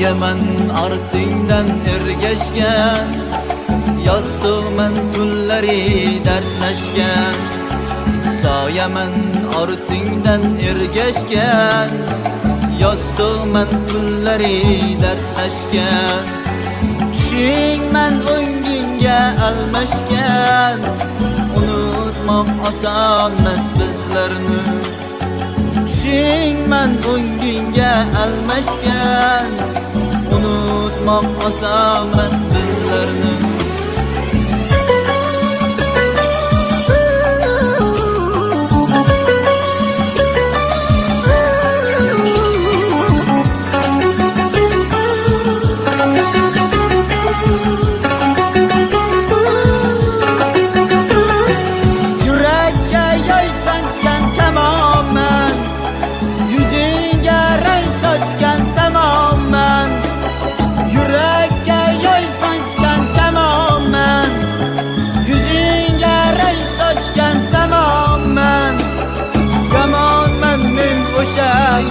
Soyaman ortingdan ergashgan, yostiqman tunlari dardlashgan. Soyaman ortingdan ergashgan, yostiqman tunlari dardlashgan. Tushingman o'ngingga almashgan, unutmoq osonmas bizlarni. Tushingman o'ngingga almashgan, unutmoq osonmas bizlarni.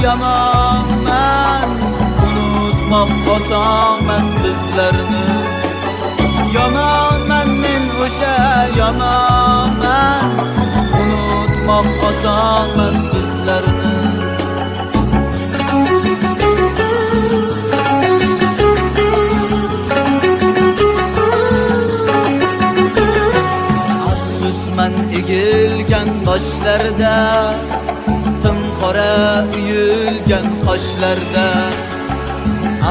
Yamanman, unutmoq osonmas bizlarni. Yamanman men o'sha yamanman, unutmoq osonmas bizlarni. Afsusman egilgan boshlarda, qora uyulgan qoshlarda.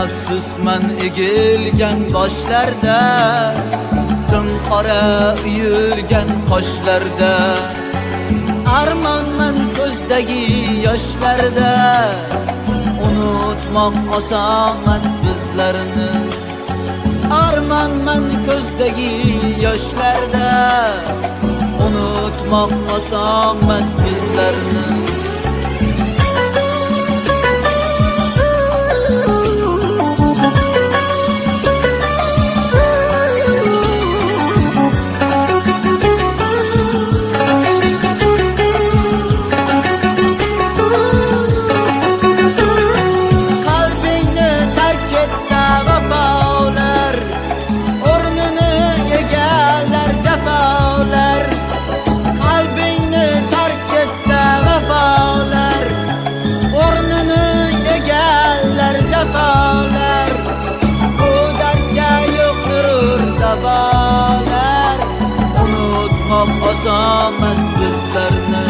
Afsusman egilgan boshlarda, tim qora uyulgan qoshlarda. Armonman ko'zdagi yoshlarda, unutmoq osonmas bizlarni. Armonman ko'zdagi yoshlarda, unutmoq osonmas bizlarni. Osonmas bizlarni.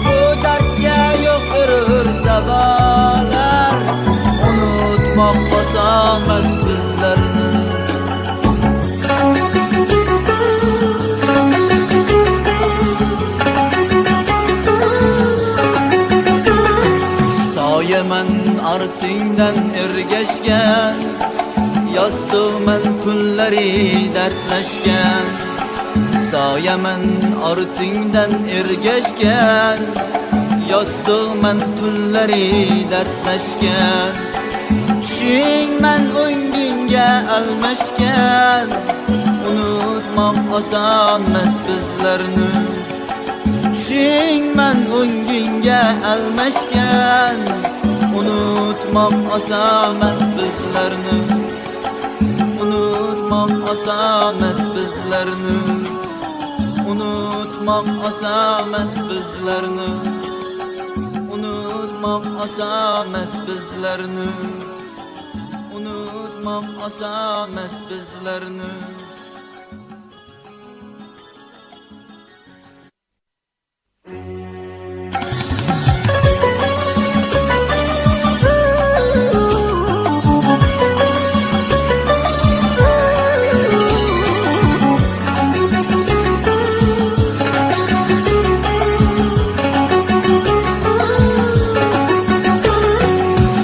Bu dardga yo'q urur davolar, unutmoq osonmas bizlarni. Soyaman ortingdan ergashgan, yostiqman tunlari dardlashgan. Soyaman ortingdan ergashgan, yostiqman tunlari dardlashgan. Tushingman o'ngingga almashgan, unutmoq osonmas bizlarni. Tushingman o'ngingga almashgan, unutmoq osonmas bizlarni. Unutmoq osonmas bizlarni. Unutmoq osonmas bizlarni. Unutmoq osonmas bizlarni. Unutmoq osonmas bizlarni.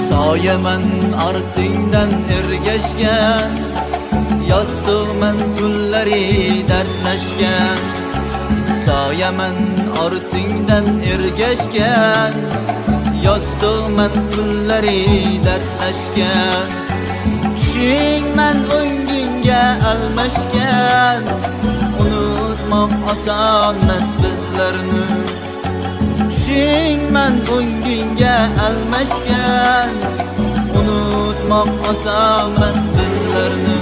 Soyaman ortingdan ergashgan, yostiqman tunlari dardlashgan. Soyaman ortingdan ergashgan, yostiqman tunlari dardlashgan. Tushingman o'ngingga almashgan, unutmoq osonmas bizlarni. Tushingman o'ngingga almashgan, unutmoq Ko'rmoq oson emas bizlarni